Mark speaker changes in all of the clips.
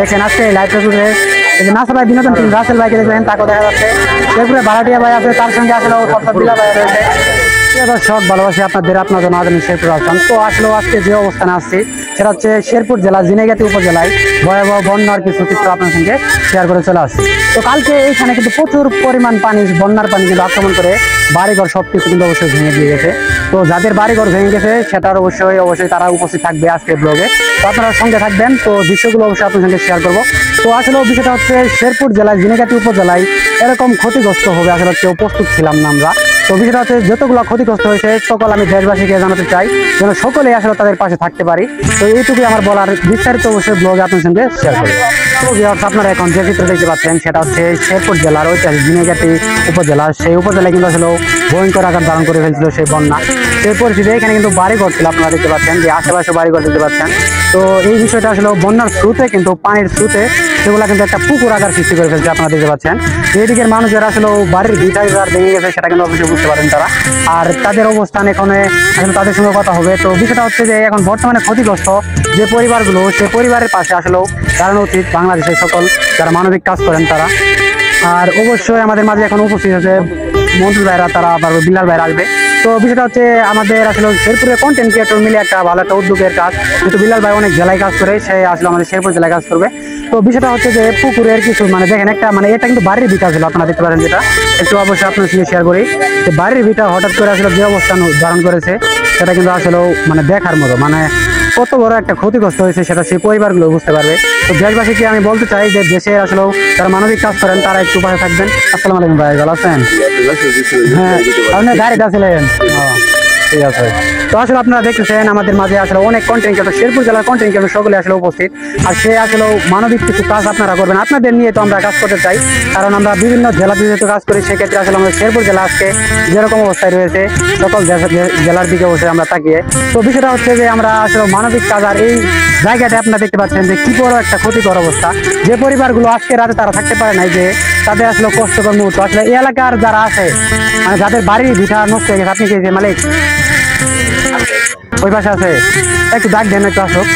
Speaker 1: দেখেন আজকে লাইভ ফেসবুকে নাসা ভাই বিনোদন টিম রাসেল ভাইকে দেখবেন, তাকেও দেখা যাচ্ছে। শেরপুরে ভাড়াটিয়া ভাই আছে, তার সঙ্গে আসলে সপ্তাহ ভাই রয়েছে। দর্শক ভালোবাসি আপনাদের আধুনিক শেরপুর আসলাম। তো আসলে আজকে যে অবস্থানে আসছি সেটা হচ্ছে শেরপুর জেলা ঝিনাইগাতি উপজেলায় ভয়াবহ বন্যার কিছু চিত্র আপনার সঙ্গে শেয়ার করে চলে আসছি। তো কালকে এইখানে কিন্তু প্রচুর পরিমাণ পানি, বন্যার পানি কিন্তু আক্রমণ করে বাড়িঘর সবকিছু কিন্তু অবশ্যই ভেঙে দিয়ে গেছে। তো যাদের বাড়িঘর ভেঙে গেছে সেটার অবশ্যই তারা উপস্থিত থাকবে আজকের ব্লগে। তো আপনারা সঙ্গে থাকবেন, তো দৃশ্যগুলো অবশ্যই আপনার সঙ্গে শেয়ার করবো। তো আসলে বিষয়টা হচ্ছে শেরপুর জেলায় ঝিনাইগাতি উপজেলায় এরকম ক্ষতিগ্রস্ত হবে আসলে কেউ প্রস্তুত ছিলাম না আমরা। তো বিষয়টা হচ্ছে যতগুলো ক্ষতিগ্রস্ত হয়েছে সকল আমি দেশবাসীকে জানাতে চাই যেন সকলেই আসলে তাদের পাশে থাকতে পারি। তো এইটুকুই আমার বলার, বিস্তারিত অবশ্যই ব্লগে আপনার সঙ্গে শেয়ার করি। তো আপনারা এখন যে চিত্র দেখতে পাচ্ছেন সেটা হচ্ছে শেরপুর জেলার ঐতিহাসিক ঝিনাইগাতি উপজেলা। সেই উপজেলায় কিন্তু আসলে ভয়ঙ্কর আকার ধারণ করে ফেলছিল সেই বন্যা। সেই পরিস্থিতি এখানে কিন্তু বাড়িঘর ছিল, আপনারা দেখতে পাচ্ছেন যে আশেপাশে বাড়িঘর দেখতে পাচ্ছেন। তো এই বিষয়টা আসলে বন্যার স্রোতে কিন্তু পানির স্রোতে সেগুলো কিন্তু একটা পুকুর আকার সৃষ্টি করে ফেলছে, আপনারা দেখতে পাচ্ছেন। এইদিকের মানুষ যারা আসলে বাড়ির ভিটায় ভেঙে গেছে সেটা কিন্তু অবশ্যই বুঝতে পারেন তারা, আর তাদের অবস্থান এখানে আসলে তাদের সঙ্গে কথা হবে। তো বিষয়টা হচ্ছে যে এখন বর্তমানে ক্ষতিগ্রস্ত যে পরিবারগুলো, সে পরিবারের পাশে আসলেও দাঁড়ানো উচিত বাংলাদেশের সকল যারা মানবিক কাজ করেন তারা। আর অবশ্যই আমাদের মাঝে এখন উপস্থিত আছে মন্ত্রী ভাইরা, তারা আবার বিলাল ভাইরা আসবে। তো বিষয়টা হচ্ছে আমাদের আসলে শেরপুরের কন্টেন্ট ক্রিয়েটর মিলে একটা ভালো একটা উদ্যোগের কাজ, কিন্তু বিলাল ভাই অনেক জেলায় কাজ করে, সে আসলে আমাদের শেরপুর জেলায় কাজ করবে। তো বিষয়টা হচ্ছে যে পুকুরের কিছু দেখেন একটা এটা কিন্তু বাড়ির ভিটা ছিল, আপনারা দেখতে পারেন, যেটা একটু অবশ্যই আপনার সঙ্গে শেয়ার করি। যে বাড়ির ভিটা হঠাৎ করে আসলে যে অবস্থান ধারণ করেছে সেটা কিন্তু আসলে দেখার মতো, কত বড় একটা ক্ষতিগ্রস্ত হয়েছে সেটা সেই পরিবারগুলো বুঝতে পারবে। তো দেশবাসীকে আমি বলতে চাই যে দেশে আসলে যারা মানবিক কাজ করেন তারা একটু পাশে থাকবেন। আসসালামু আলাইকুম ভাই, ভালো আছেন? হ্যাঁ, আপনি গাড়িতে আছিলেন? ঠিক আছে। তো আসলে আপনারা দেখতেছেন আমাদের মাঝে আসলে অনেক কন্টেন্ট ক্রিয়েটর, শেরপুর জেলার কন্টেন্ট ক্রিয়েটর সকলে আসলে উপস্থিত। আর সে আসলে মানবিক কিছু কাজ আপনারা করবেন, আপনাদের নিয়ে তো আমরা কাজ করতে চাই, কারণ আমরা বিভিন্ন জেলাতে যেহেতু কাজ করি, সেক্ষেত্রে আসলে আমাদের শেরপুর জেলা আজকে যেরকম অবস্থায় রয়েছে সকল জেলার দিকে অবশ্যই আমরা তাকিয়ে। তো বিষয়টা হচ্ছে যে আমরা আসলে মানবিক কাজ, আর এই জায়গাটা আপনারা দেখতে পাচ্ছেন যে কি বড় একটা ক্ষতিকর অবস্থা। যে পরিবারগুলো আজকে রাতে তারা থাকতে পারে নাই, যে তাদের আসলে কষ্টকর মুহূর্ত আসলে এই এলাকার যারা আছে, যাদের বাড়ির ভিটা নষ্ট হয়ে গেছে। আপনি কি মালিক ওই পাশে আছে? একটু ডাক দেন, একটু আসুক।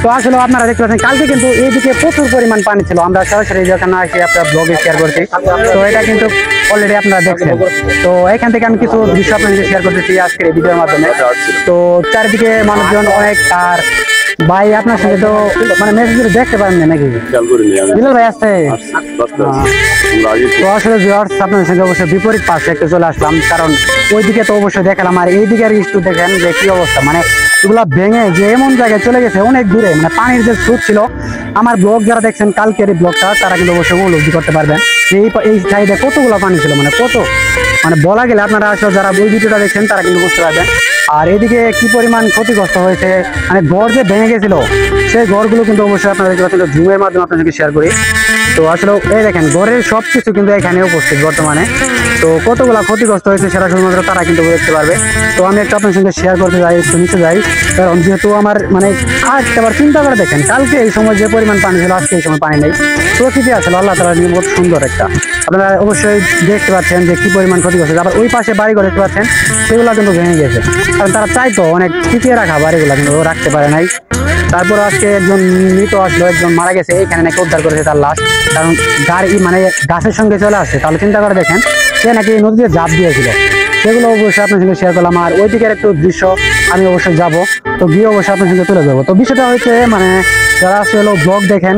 Speaker 1: তো আসলে আপনারা দেখতে পাচ্ছেন কালকে কিন্তু এইদিকে প্রচুর পরিমাণ পানি ছিল, আমরা সরাসরি যেখানে আসি আপনার ব্লগে শেয়ার করছি। তো এটা কিন্তু অলরেডি আপনারা দেখছেন। তো এখান থেকে আমি কিছু দৃশ্য আপনাদের শেয়ার করতেছি আজকের এই ভিডিওর মাধ্যমে। তো চারিদিকে মানুষজন অনেক, আর ভাই আপনার সঙ্গে তো মেসেজ দেখতে পারেন না নাকি? বিলাল ভাই আসছে। তো আসলে আপনার সঙ্গে অবশ্যই বিপরীত পাশে একটু চলে আসলাম, কারণ ওইদিকে তো অবশ্যই দেখালাম, আর এইদিকে একটু দেখেন যে কি অবস্থা, এগুলা ভেঙে যে এমন জায়গায় চলে গেছে অনেক দূরে, পানির যে স্রোত ছিল। আমার ব্লগ যারা দেখছেন কালকের এই ব্লগটা, তারা কিন্তু অবশ্যই উপলব্ধি করতে পারবেন যে এই সাইডে কতগুলো পানি ছিল, কত বলা গেলে আপনারা আসলে যারা ওই ভিডিওটা দেখছেন তারা কিন্তু বুঝতে পারবেন। আর এদিকে কি পরিমাণ ক্ষতিগ্রস্ত হয়েছে, ঘর যে ভেঙে গেছিল সেই ঘরগুলো কিন্তু অবশ্যই আপনারা দেখতে পাচ্ছেন, জুমের মাধ্যমে আপনাদেরকে শেয়ার করি। তো আসলে এই দেখেন ঘরের সব কিছু কিন্তু এখানে উপস্থিত বর্তমানে। তো কতগুলো ক্ষতিগ্রস্ত হয়েছে সেটা শুধুমাত্র তারা কিন্তু দেখতে পারবে। তো আমি একটু আপনার সঙ্গে শেয়ার করতে যাই, একটু নিচে যাই, কারণ যেহেতু আমার আবার চিন্তা করে দেখেন কালকে এই সময় যে পরিমাণ পানি ছিল আজকে এই সময় পানি নেই। প্রকৃতি আসলে আল্লাহ তাআলার নিয়ামত সুন্দর একটা, আপনারা অবশ্যই দেখতে পাচ্ছেন যে কি পরিমাণ ক্ষতিগ্রস্ত। আবার ওই পাশে বাড়িঘর দেখতে পাচ্ছেন সেগুলো কিন্তু ভেঙে গেছে, কারণ তারা চাইতো অনেক টিকিয়ে রাখা বাড়িগুলো, কিন্তু রাখতে পারে নাই। তারপর আজকে একজন মৃত আসলো, একজন মারা গেছে, এইখানে নাকি উদ্ধার করেছে তার লাশ, কারণ গাড়ি গাছের সঙ্গে চলে আসছে। তাহলে চিন্তা করে দেখেন সে নাকি নদীতে ঝাঁপ দিয়েছিল। সেগুলো অবশ্যই আপনার সঙ্গে শেয়ার করলাম, আর ওই দিকের একটু দৃশ্য আমি অবশ্যই যাব, তো গিয়ে অবশ্যই আপনার সঙ্গে তুলে দেবো। তো বিষয়টা হচ্ছে যারা আসলে ব্লগ দেখেন,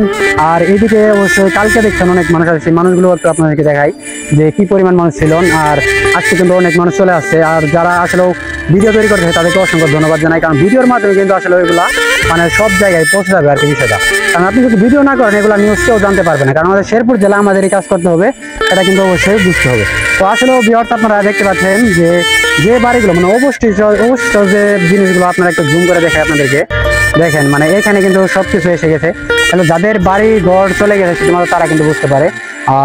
Speaker 1: আর এইদিকে অবশ্যই কালকে দেখছেন অনেক মানুষ আছে, সেই মানুষগুলো একটু আপনাদেরকে দেখাই যে কি পরিমাণ মানুষ ছিল। আর আজকে কিন্তু অনেক মানুষ চলে আসছে, আর যারা আসলে ভিডিও তৈরি করতে তাদেরকে অসংখ্য ধন্যবাদ জানাই, কারণ ভিডিওর মাধ্যমে কিন্তু আসলে ওইগুলা সব জায়গায় পৌঁছে যাবে আর কি বিষয়টা। কারণ আপনি যদি ভিডিও না করেন এগুলো নিউজ কেউ জানতে পারবে না, কারণ আমাদের শেরপুর জেলা আমাদের এই কাজ করতে হবে, এটা কিন্তু অবশ্যই বুঝতে হবে। তো আসলে ভিউয়ার্স আপনারা দেখতে পাচ্ছেন যে বাড়িগুলো অবশ্যই যে জিনিসগুলো আপনারা একটু জুম করে দেখে আপনাদেরকে দেখেন, এখানে কিন্তু সবকিছু এসে গেছে। তাহলে যাদের বাড়ি ঘর চলে গেছে শুধুমাত্র তারা কিন্তু বুঝতে পারে।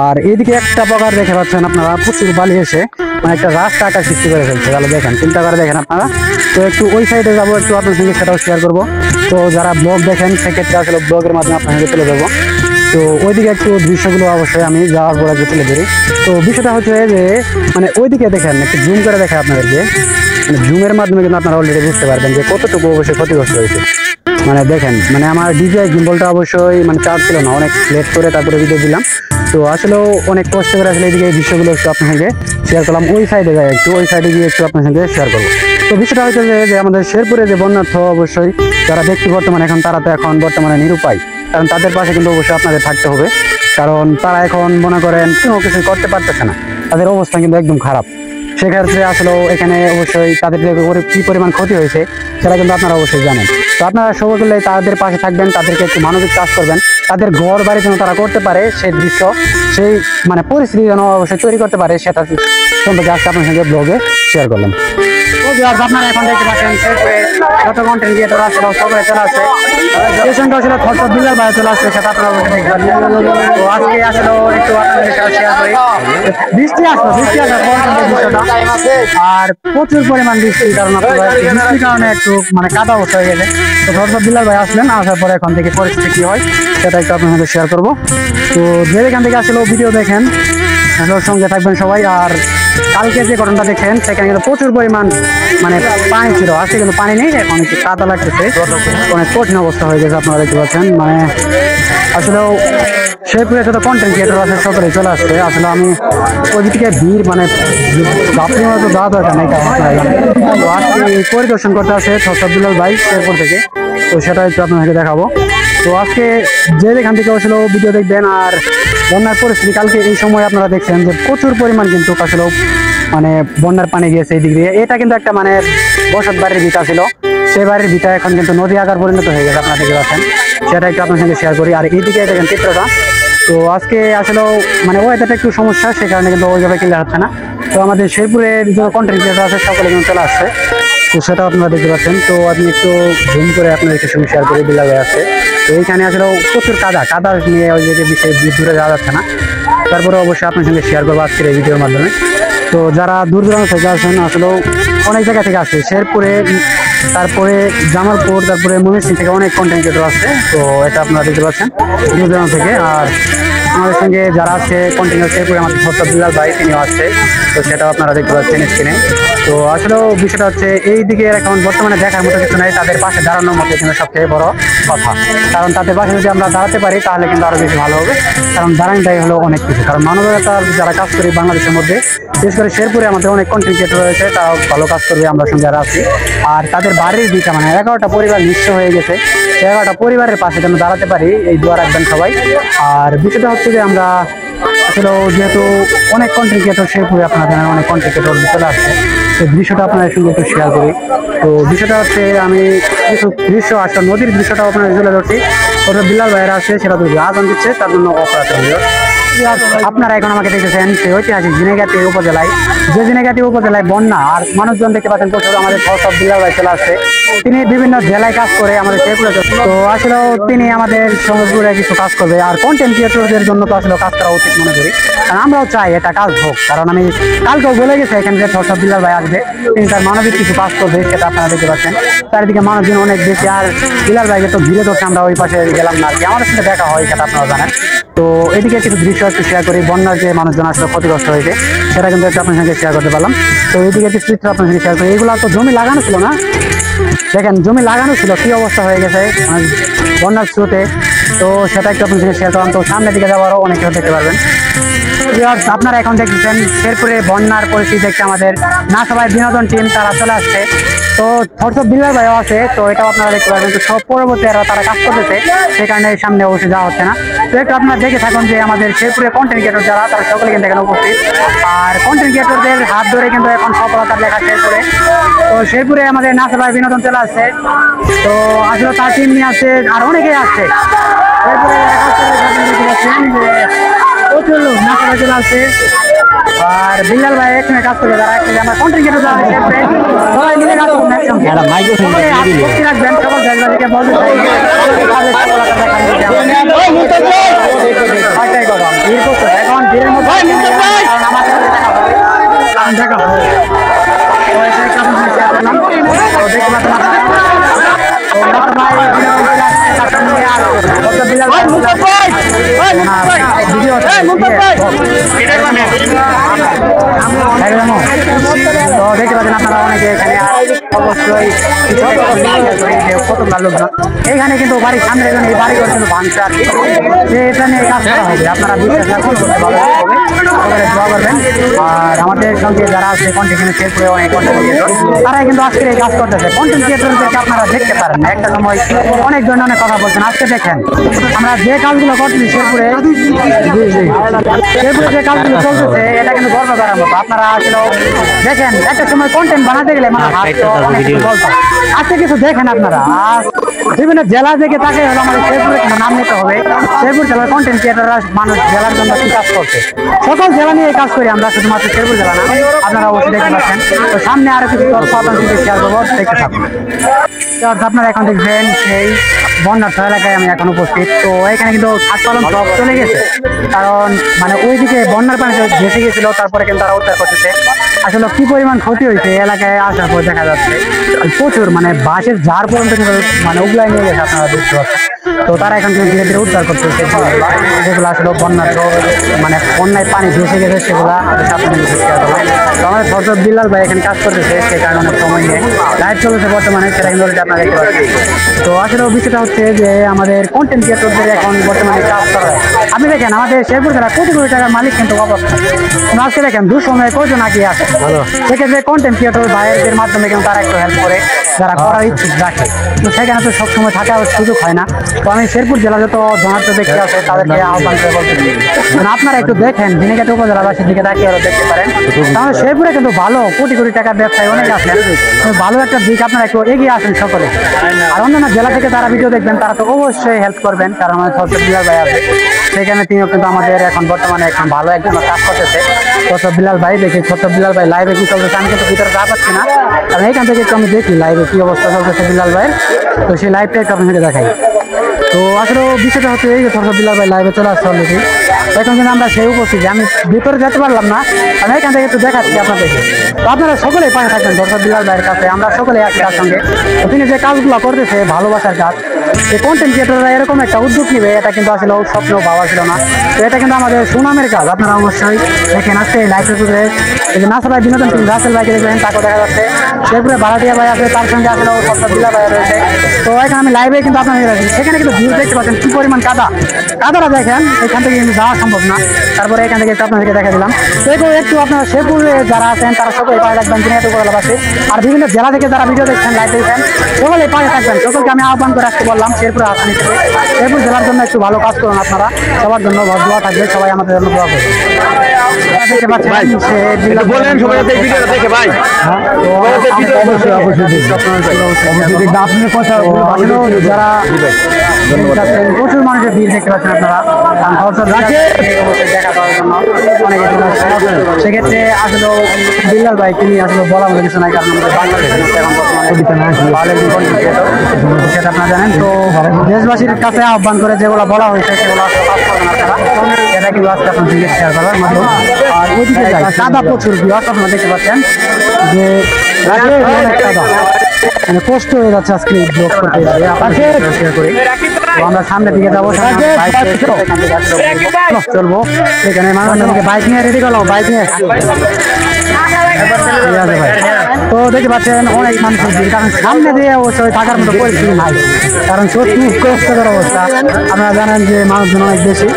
Speaker 1: আর এইদিকে একটা প্রকার দেখে পাচ্ছেন আপনারা প্রচুর বালি এসে একটা রাস্তা আকার সৃষ্টি করে ফেলছে। তাহলে দেখেন, চিন্তা করে দেখেন আপনারা। তো একটু ওই সাইডে যাবো, একটু আপনার সঙ্গে সেটাও শেয়ার করবো। তো যারা ব্লগ দেখেন সেক্ষেত্রে আসলে ব্লগের মাধ্যমে আপনার সঙ্গে তুলে দেবো। তো ওইদিকে একটু দৃশ্যগুলো অবশ্যই আমি যাওয়ার পর আগে তুলে ধরি। তো বিষয়টা হচ্ছে যে ওইদিকে দেখেন, একটু জুম করে দেখে আপনাদেরকে, জুমের মাধ্যমে কিন্তু আপনারা অলরেডি বুঝতে পারবেন যে কতটুকু অবশ্যই ক্ষতিগ্রস্ত হয়েছে। মানে দেখেন মানে আমার ডিজিআই গিম্বলটা অবশ্যই মানে চার্জ ছিল না, অনেক লেট করে তারপরে ভিডিও দিলাম। তো আসলেও অনেক কষ্ট করে আসলে এদিকে এই দৃশ্যগুলো একটু আপনার সঙ্গে শেয়ার করলাম। ওই সাইডে যাই একটু, ওই সাইডে গিয়ে একটু আপনার সঙ্গে শেয়ার করবো। তো বিষয়টা হচ্ছে যে আমাদের শেরপুরে যে বন্যার্থ অবশ্যই যারা ব্যক্তি বর্তমানে এখন তারা তো এখন বর্তমানে নিরুপায়, কারণ তাদের পাশে কিন্তু অবশ্যই আপনাদের থাকতে হবে, কারণ তারা এখন মনে করেন কোনো কিছু করতে পারতেছে না, তাদের অবস্থা কিন্তু একদম খারাপ। সেক্ষেত্রে আসলে এখানে অবশ্যই তাদের যে কি পরিমাণ ক্ষতি হয়েছে সেটা কিন্তু আপনারা অবশ্যই জানেন। তো আপনারা সকলে তাদের পাশে থাকবেন, তাদেরকে একটু মানবিক কাজ করবেন, তাদের ঘর বাড়ি যেন তারা করতে পারে, সেই দৃশ্য সেই মানে পরিস্থিতি যেন অবশ্যই তৈরি করতে পারে, সেটা সম্পর্কে আজকে আপনার সঙ্গে ব্লগে শেয়ার করলাম। আপনারা এখন দেখতে পাচ্ছেন যত কন্টেন্ট ক্রিয়েটর আছে সবাই চলে আসছে, সেই সঙ্গে আসলে খরচ বিল্লাল ভাই চলে আসছে, সেটা আপনারা অবশ্যই দেখবেন। তো আজকে আসলে একটু আপনাদের সাথে শেয়ার করি, বৃষ্টি আসার পর দৃশ্যটা আর প্রচুর পরিমাণ বৃষ্টির কারণে বৃষ্টির কারণে একটু মানে কাদা অবস্থা হয়ে গেছে। তো খরচ বিল্লাল ভাই আসলেন, আসার পরে এখন থেকে পরিস্থিতি কি হয় সেটা একটু আপনার সাথে শেয়ার করবো। তো যে এখান থেকে আসলে ভিডিও দেখেন সঙ্গে থাকবেন সবাই। আর কালকে যে ঘটনাটা দেখেন সেখানে কিন্তু প্রচুর পরিমাণ মানে পানি ছিল, আজকে কিন্তু পানি নেই, এখন একটু কাদা লাগতেছে, অনেক কঠিন অবস্থা হয়ে গেছে আপনারা দেখতে পাচ্ছেন। মানে আসলেও শেরপুরে যত কন্টেন্ট ক্রিয়েটর আছে সকলেই চলে আসছে। আসলে আমি ওইদিকে ভিড় মানে বাপরি মতো যাওয়া দরকার নেই, তো আজকে পরিদর্শন করতে আসে বিল্লাল ভাই শেরপুর থেকে, তো সেটা একটু আপনাদেরকে দেখাবো। তো আজকে যে যেখান থেকে আসলে ভিডিও দেখবেন। আর বন্যার পরিস্থিতি কালকে এই সময় আপনারা দেখছেন যে প্রচুর পরিমাণ কিন্তু আসলে মানে বন্যার পানি গিয়েছে এই দিক দিয়ে। এটা কিন্তু একটা মানে বসত বাড়ির ভিটা ছিল, সেই বাড়ির ভিটা এখন কিন্তু নদী আকার পরিণত হয়ে গেছে, আপনারা দেখতে পাচ্ছেন, সেটা একটু আপনার সঙ্গে শেয়ার করি। আর এইদিকে দেখেন চিত্রটা, তো আজকে আসলেও মানে ওয়েদারটা একটু সমস্যা, সে কারণে কিন্তু ওইভাবে ক্লিয়ার হচ্ছে না। তো আমাদের শেরপুরের যে কন্টেন্ট ক্রিয়েটর আছে সকলে কিন্তু চলে আসছে, তো সেটাও আপনারা দেখতে পাচ্ছেন। তো আমি একটু জুম করে আপনাদেরকে সঙ্গে শেয়ার করি, বিল্লাল ভাই আছে। তো এইখানে আসলে প্রচুর কাদা নিয়ে ওই যে বিষয়ে দূরে যাওয়া যাচ্ছে না, তারপরে অবশ্যই আপনার সঙ্গে শেয়ার করবো আজকের এই ভিডিওর মাধ্যমে। তো যারা দূর দূরান্ত থেকে আসেন আসলেও অনেক জায়গা থেকে আসে, শেরপুরে তারপরে জামালপুর তারপরে ময়মনসিংহ থেকে অনেক কন্টেন্ট ক্রিয়েটর আসছে, তো এটা আপনারা দেখতে পাচ্ছেন দূর দূরান্ত থেকে। আর আমাদের সঙ্গে যারা আছে কন্টিনিউ শেরপুরে আমাদের বিল্লাল ভাই তিনিও আসছে, তো সেটাও আপনারা দেখতে পাচ্ছেন স্ক্রিনে। তো আসলেও বিষয়টা হচ্ছে এই দিকে এখন বর্তমানে দেখার মতো কিছু নাই, তাদের পাশে দাঁড়ানোর মধ্যে কিন্তু সবচেয়ে বড় কথা, কারণ তাদের পাশে যদি আমরা দাঁড়াতে পারি তাহলে কিন্তু আরো বেশি ভালো হবে। কারণ দাঁড়ানোটাই হলো অনেক কিছু, কারণ মানবতার যারা কাজ করি বাংলাদেশের মধ্যে, বিশেষ করে শেরপুরে আমাদের অনেক কন্টেন্ট ক্রিয়েটর রয়েছে, তারাও ভালো কাজ করবে আমরা সঙ্গে যারা আছি। আর তাদের বাড়ির দিকটা মানে 11টা পরিবার নিঃস্ব হয়ে গেছে, 11টা পরিবারের পাশে যেন দাঁড়াতে পারি এই দোয়া রাখবেন সবাই। আর বিষয়টা হচ্ছে যে আমরা আসলে যেহেতু অনেক কন্টেন্ট ক্রিয়েটর শেরপুরে আপনারা জানেন অনেক কন্টেন্ট ক্রিয়েটর চলে আসছে, তো দৃশ্যটা আপনাদের সঙ্গে একটু শেয়ার করি। তো বিষয়টা হচ্ছে আমি কিছু দৃশ্য আসলে নদীর দৃশ্যটাও আপনাদের তুলে ধরছি, ওটা বিল্লাল ভাইয়েরা আসছে সেটা তো আজান দিচ্ছে, তার জন্য আপনারা এখন আমাকে দেখতেছেন সেই ঐতিহাসিক ঝিনাইগাতি উপজেলায়, যে ঝিনাইগাতি উপজেলায় বন্যা আর মানুষজন দেখতে পাচ্ছেন প্রচুর। আমাদের বিল্লাল ভাই চলে আসছে, তিনি বিভিন্ন জেলায় কাজ করে আমাদের শেরপুরে, তো আসলেও তিনি আমাদের সঙ্গে কিছু কাজ করবে। আর কন্টেন্ট ক্রিয়েটরদের জন্য তো আসলে কাজ করা উচিত মনে করি, কারণ আমরাও চাই এটা কাজ হোক। কারণ আমি কালকেও বলে গেছি এখানে যে বিল্লাল ভাই আসবে, তিনি তার মানবিক কিছু কাজ করবে, সেটা আপনারা দেখতে পাচ্ছেন। চারিদিকে মানুষজন অনেক বেশি, আর বিল্লাল ভাইকে তো ঘিরে ধরছে, আমরা ওই পাশে গেলাম না আর কি, আমাদের সাথে দেখা হয় সেটা আপনারা জানেন। তো এদিকে কিছু দৃশ্য একটু শেয়ার করি, বন্যার যে মানুষজন আসলে ক্ষতিগ্রস্ত হয়েছে সেটা কিন্তু একটু আপনার সঙ্গে শেয়ার করতে পারলাম। তো এইদিকে কিছু চিত্র আপনার সঙ্গে শেয়ার করি। এগুলো তো জমি লাগানো ছিল না, দেখেন জমি লাগানো ছিল কি অবস্থা হয়ে গেছে বন্যার স্রোতে, তো সেটা একটু আপনার সঙ্গে শেয়ার করলাম। তো সামনের দিকে যাওয়ারও অনেক কিছু দেখতে পারবেন। আপনারা এখন দেখছেন শেরপুরে বন্যার পরিস্থিতি দেখতে আমাদের না সবাই বিনোদন টিম তারা চলে আসছে, তো বিল্লাল ভাইও আছে, তো এটাও আপনারা দেখতে পারবেন। তো সব পরবর্তী তারা কাজ করতেছে, সেই কারণে সামনে অবশ্যই যাওয়া হচ্ছে না। তো একটু আপনারা দেখে থাকুন যে আমাদের শেরপুরে কন্টেন্ট ক্রিয়েটর যারা তারা সকলে কিন্তু এখানে উপস্থিত, আর কন্টেন্ট ক্রিয়েটরদের হাত ধরে কিন্তু এখন সফলতার লেখা শেরপুরে। তো শেরপুরে আমাদের না সবাই বিনোদন চলে আসছে, তো আসলে তার টিম নিয়ে আসছে আর অনেকেই আসছে প্রচুর লোক না সবাই চলে আসছে। আর বিল্লাল ভাই এখানে কাজ করে যারা একসাথে আমরা কন্টেন্ট ক্রিয়েটর যারা সবাই মিলে কাজ করবেন একসঙ্গে, রাখবেন সকল দেশবাসীকে বলতে চাই এখন ভিড়ের মধ্যে দেখা হবে। বিল্লাল ভিডিও তো দেখতে পাচ্ছেন আপনারা অনেকে এখানে অবশ্যই কতগুলো লোকজন এইখানে কিন্তু বাড়ির সামনে এই বাড়ি করে কিন্তু ভাঙছে আর কি যে এটা নিয়ে কাজ করা হবে আপনারা বিশ্বাস করতে পারবেন দোয়া করবেন। আর আমাদের সঙ্গে যারা আছে কন্টেন্ট শেয়ার করে অনেক কন্টেন্ট ক্রিয়েটর তারাই কিন্তু আজকে এই কাজ করতেছে। কন্টেন্ট ক্রিয়েটরদেরকে আপনারা দেখতে পারেন একটা সময় অনেক জন অনেক কথা বলছেন, আজকে দেখেন আমরা যে কাজগুলো করতেছি শেরপুরে যে কাজগুলো চলতেছে এটা কিন্তু গর্ব করার মতো। আপনারা আসলে দেখেন একটা সময় কন্টেন্ট বানাতে গেলে মানে আজকে কিছু দেখেন আপনারা আর বিভিন্ন জেলা থেকে তাকে হলো আমাদের শেরপুরে কিন্তু নাম নিতে হবে। শেরপুর জেলার কন্টেন্ট ক্রিয়েটররা মানুষ জেলার জন্য কি কাজ করছে, সকল জেলা নিয়ে কাজ করি আমরা, শুধুমাত্র শেরপুর জেলা না। আপনারা অবশ্যই দেখতে পাচ্ছেন। তো সামনে আরো কিছু শেয়ার করবো, দেখতে থাকুন। আপনারা এখন দেখবেন সেই বন্যার্থ এলাকায় আমি এখন উপস্থিত। তো এখানে কিন্তু খাস পালন সব চলে গেছে, কারণ মানে ওইদিকে বন্যার পানি ভেসে গেছিল, তারপরে কিন্তু তারা উদ্ধার করতেছে। আসলে কি পরিমাণ ক্ষতি হয়েছে এলাকায় আসার পর দেখা যাচ্ছে প্রচুর মানে বাঁশের ঝাড় পর্যন্ত কিন্তু মানে উগলায় নিয়ে গেছে, আপনারা দেখতে পাচ্ছেন। তো তারা এখন কিন্তু ধীরে ধীরে উদ্ধার করতেছে যেগুলো আসলে বন্যার মানে বন্যায় পানি ভেসে গেছে সেগুলা তো আমাদের সরকার বিল্লাল ভাই এখানে কাজ করতেছে, সে কারণে অনেক সময় নিয়ে লাইভ চলেছে বর্তমানে, সেটা কিন্তু আপনারা দেখতে পাচ্ছেন। তো আসলে বিষয়টা হচ্ছে যে আমাদের কন্টেন্ট ক্রিয়েটরদের এখন বর্তমানে কাজ করা হয়। আপনি দেখেন আমাদের শেরপুর জেলা কোটি কোটি টাকার মালিক কিন্তু অবস্থা আজকে দেখেন দুঃসময়ে কজন আগে আসে, সেক্ষেত্রে কন্টেন্ট ক্রিয়েটর ভাইয়ের মাধ্যমে কিন্তু তারা একটু হেল্প করে যারা করার ইচ্ছুক রাখে। তো সেখানে তো সবসময় থাকার সুযোগ হয় না। তো আমি শেরপুর জেলা যত জনার্থ ব্যক্তি আছে তাদেরকে আহ্বান করে বলতেছি আপনারা একটু দেখেন ঝিনাইগাতি উপজেলাবাসীর দিকে তাকিয়ে আরো দেখতে পারেন। তাহলে শেরপুরে কিন্তু ভালো কোটি কোটি টাকার ব্যবসায় অনেক আছে, ভালো একটা দিক আপনারা একটু এগিয়ে আসেন সকলে। আর অন্যান্য জেলা থেকে তারা ভিডিও দেখবেন তারা তো অবশ্যই হেল্প করবেন, কারণ আমাদের সরকার বিলাল ভাই আছে সেখানে তিনিও কিন্তু আমাদের এখন বর্তমানে এখন ভালো একজন কাজ করতেছে। সরকার বিলাল ভাই দেখি সরকার বিলাল ভাই লাইভে কি চলতেছে, আমি কিন্তু ভিতরে যা পাচ্ছি না, কারণ এইখান থেকে একটু আমি দেখি লাইভে কি অবস্থা চলতেছে বিলাল ভাইয়ের। তো সেই লাইভটা একটু আপনাকে দেখাই। তো আসলে বিষয়টা হচ্ছে এই যে সরকার বিলাল ভাই লাইভে চলে আসছে অলরেডি, এখন কিন্তু আমরা সেই উপস্থিত আমি ভিতরে যেতে পারলাম না, আমি এখান থেকে একটু দেখাচ্ছি আপনাদেরকে। তো আপনারা সকলেই পাশে থাকবেন সরকার বিলাল ভাইয়ের কাছে, আমরা সকলেই আছি তার সঙ্গে। তো তিনি যে কাজগুলো করতেছে ভালোবাসার কাজ, যে কন্টেন্ট ক্রিয়েটররা এরকম একটা উদ্যোগ নিবে এটা কিন্তু আসলে স্বপ্ন ভাবা ছিল না। তো এটা কিন্তু আমাদের সুনামের কাজ। আপনারা অবশ্যই দেখেন আজকে লাইভে এই যে নাসা ভাই বিনোদন টিম রাসেল ভাইকে দেখবেন, তাকে দেখা যাচ্ছে শেরপুরে ভাড়াটিয়া ভাই আছে, তার সঙ্গে আসলে সরকার বিলাল ভাই রয়েছে। তো এখানে আমি লাইভে কিন্তু আপনাদের সেখানে কিন্তু ভিউ দেখতে পাচ্ছেন কি পরিমাণ কাদাটা দেখেন, এখান থেকে কিন্তু যাওয়া সম্ভব না। তারপরে এখান থেকে একটু আপনাদেরকে দেখা দিলাম। তো একটু আপনারা শেরপুরে যারা আছেন তারা সকলে পাশে থাকবেন, ঝিনাইগাতি উপজেলাবাসী আর বিভিন্ন জেলা থেকে যারা ভিডিও দেখছেন লাইভ দেখছেন সকলে পাশে থাকবেন। সকলকে আমি আহ্বান করে রাখতে বললাম শেরপুরে আসানি থেকে শেরপুর জেলার জন্য একটু ভালো কাজ করুন আপনারা, সবার জন্য দোয়া থাকবে, সবাই আমাদের জন্য দোয়া করবে। দেখতে পাচ্ছেন যারা প্রচুর মানুষের ভিড় দেখতে পাচ্ছেন আপনারা দেখা পাওয়ার জন্য অনেকে চলে আসছে। সেক্ষেত্রে আসলে বিল্লাল ভাই তিনি আসলে বলার মতো কিছু নাই, কারণ আমাদের বাংলাদেশের এখন বর্তমানে সেটা আপনারা জানেন। তো দেশবাসীর কাছে আহ্বান করে যেগুলো বলা হয়েছে সেগুলো আসলে কাজ করবেন আপনারা, এটা কিন্তু আজকে আপনার দিকে শেয়ার করার মাধ্যম। আর ওইদিকে কাদা প্রচুর ভিউয়ার্স আপনারা দেখতে পাচ্ছেন যে অনেক কাদা, মানে কষ্ট হয়ে যাচ্ছে আজকে ব্লগ করতে শেয়ার করে। তো আমরা সামনের দিকে যাবো, চলবো সেখানে মানুষকে বাইক নিয়ে রেডি করলাম, বাইক নিয়ে তো দেখতে পাচ্ছেন অনেক মানুষের ভিড়, কারণ সামনে দিয়ে অবশ্যই থাকার মতো পরিস্থিতি নাই, কারণ সত্যি কষ্টকর অবস্থা। আপনারা জানেন যে মানুষজন অনেক বেশি।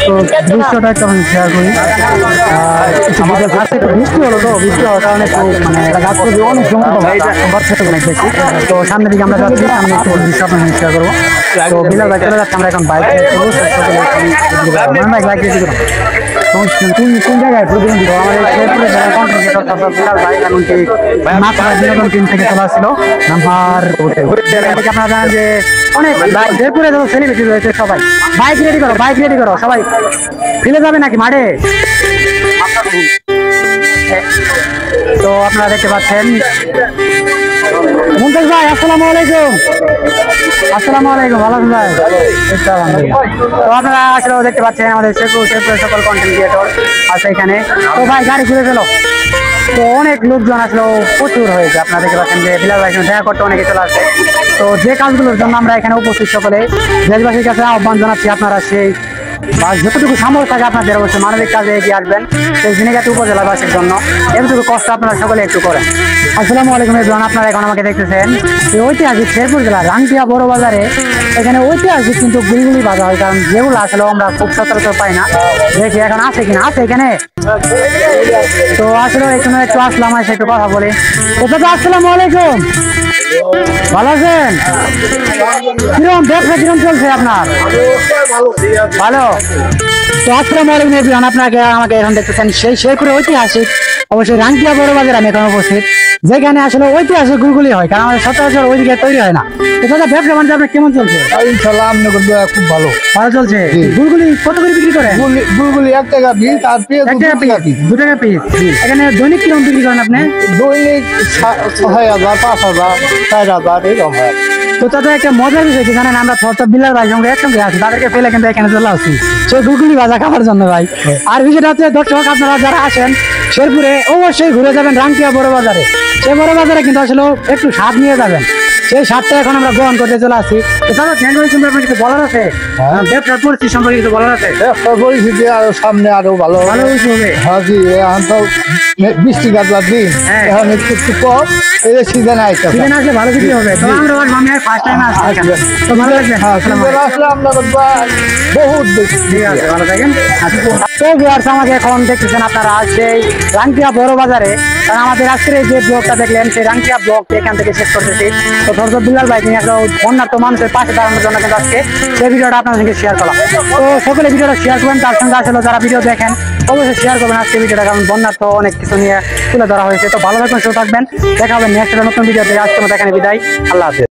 Speaker 1: তো দৃশ্যটা একটু আমি শেয়ার করি। বৃষ্টি হলো, তো বৃষ্টি হওয়ার কারণে একটু মানে গাছ অনেক জমে অনেক বেশি। তো সামনের দিকে আমরা যাচ্ছি, সামনে একটু দৃশ্য আপনার শেয়ার করবো। তো বিলাল বাইক চলে যাচ্ছে, আমরা এখন বাইক বাইক রেডি করবো। কোন জায়গায় প্রতিবন্ধী আমাদের শেরপুরে যারা কন্টেন্ট ক্রিয়েটর বিলাল ভাই এমনকি নাসা বিনোদন টিম থেকে চলে আসছিল নাম্বার আপনারা জানেন যে অনেক শেরপুরে যত সেলিব্রিটি রয়েছে সবাই বাইক রেডি করো সবাই ফেলে যাবে নাকি মাঠে। তো আপনারা দেখতে পাচ্ছেন মুমতাজ ভাই, আসসালামু আলাইকুম। আসসালামু আলাইকুম, ভালো আছেন ভাই? তো আপনারা আসলে দেখতে পাচ্ছেন আমাদের শেরপুরের সকল কন্টেন্ট ক্রিয়েটর আছে এখানে। তো ভাই গাড়ি ঘুরে ফেলো। তো অনেক লোকজন আসলে প্রচুর হয়েছে, আপনারা দেখতে পাচ্ছেন যে বিলাল ভাই দেখা করতে অনেকে চলে আসছে। তো যে কাজগুলোর জন্য আমরা এখানে উপস্থিত সকলে দেশবাসীর কাছে আহ্বান জানাচ্ছি, আপনারা সেই বা যতটুকু সামর্থ্য থাকে আপনাদের অবশ্যই মানবিক কাজে এগিয়ে আসবেন সেই ঝিনাইগাতি উপজেলাবাসীর জন্য। এতটুকু কষ্ট আপনারা সকলে একটু করেন। আসসালামু আলাইকুম এভরিওয়ান, আপনারা এখন আমাকে দেখতেছেন এই ঐতিহাসিক শেরপুর জেলার রাংটিয়া বড় বাজারে। এখানে ঐতিহাসিক কিন্তু গুলগুলি বাজা হয়, কারণ যেগুলো আসলে আমরা খুব সচরাচর পাই না। দেখি এখন আছে কিনা, আছে এখানে। তো আসলে এখানে একটু আসলাম, এসে একটু কথা বলি। আসসালামু আলাইকুম, ভালো আছেন? কিরকম ব্যবসা কিরকম চলছে আপনার? ভালো। তো আসসালামু আলাইকুম এভরিওয়ান, আপনাকে আমাকে এখন দেখতেছেন সেই শেরপুরের ঐতিহাসিক অবশ্যই রাংটিয়া বড় বাজার আমি এখন উপস্থিত, যেখানে আসলে ঐতিহাসিক গুলগুলি হয়, কারণ আমাদের সচরাচর ওইদিকে তৈরি হয় না। তো দাদা ব্যবসা বাণিজ্য আপনার কেমন চলছে?
Speaker 2: ইনশাল্লাহ আপনাদের দয়া খুব ভালো।
Speaker 1: ভালো চলছে। গুলগুলি কত করে বিক্রি করেন?
Speaker 2: বুলবুলি 1 টাকা পিস আর পেঁয়াজ
Speaker 1: 1 টাকা
Speaker 2: 2 টাকা পিস।
Speaker 1: 2 টাকা পিস। এখানে দৈনিক কিরকম বিক্রি করেন আপনি?
Speaker 2: দৈনিক 6,000 5,000 4,000 এরকম হয়।
Speaker 1: তো তাদের একটা মজার বিষয় কি জানেন, আমরা ছোট বিলার ভাই সঙ্গে একসঙ্গে আছি, তাদেরকে ফেলে কিন্তু এখানে চলে আসছি সেই গুলগুলি ভাজা খাওয়ার জন্য ভাই। আর বিষয়টা হচ্ছে দর্শক আপনারা যারা আসেন শেরপুরে অবশ্যই ঘুরে যাবেন রাংটিয়া বড় বাজারে। সেই বড় বাজারে কিন্তু আসলে একটু স্বাদ নিয়ে যাবেন, সেই স্বাদটা এখন আমরা গ্রহণ করতে চলে আসছি। তো দাদা ঠ্যাঙ্গুলি সম্পর্কে আপনার কিছু বলার আছে? ব্যবসার পরিস্থিতি সম্পর্কে কিছু বলার আছে?
Speaker 2: ব্যবসার পরিস্থিতি আরো সামনে আরো ভালো
Speaker 1: ভালো কিছু হবে।
Speaker 2: হাজি এখন তো বৃষ্টি কাটবার দিন,
Speaker 1: হ্যাঁ।
Speaker 2: এখন একটু একটু কম, এই সিজন আইতে
Speaker 1: সিজন আসলে ভালো কিছু হবে। তো আমরা আমি ফার্স্ট টাইম আসছি এখানে। তো ভালো লাগবে। আসসালামু আলাইকুম।
Speaker 2: আসলে আপনাদের বহুত বেশি।
Speaker 1: ঠিক আছে, ভালো থাকেন। তো ভিউয়ার্স আমাকে এখন দেখতেছেন আপনারা সেই রাংটিয়া বড় বাজারে, কারণ আমাদের আজকের এই যে ব্লগটা দেখলেন সেই রাংটিয়া ব্লগ এখান থেকে শেষ করতেছি। তো ধৈর্য বিলাল ভাই তিনি একটা বন্যার্থ মানুষের পাশে দাঁড়ানোর জন্য কিন্তু আজকে সেই ভিডিওটা আপনার সঙ্গে শেয়ার করলাম। তো সকলে ভিডিওটা শেয়ার করবেন, তার সঙ্গে আসলে যারা ভিডিও দেখেন অবশ্যই শেয়ার করবেন আজকে ভিডিওটা, কারণ বন্যার্থ অনেক কিছু নিয়ে তুলে ধরা হয়েছে। তো ভালো থাকবেন, সুস্থ থাকবেন, দেখা হবে নেক্সট নতুন ভিডিওতে। আজকে মতো এখানে বিদায়, আল্লাহ হাফেজ।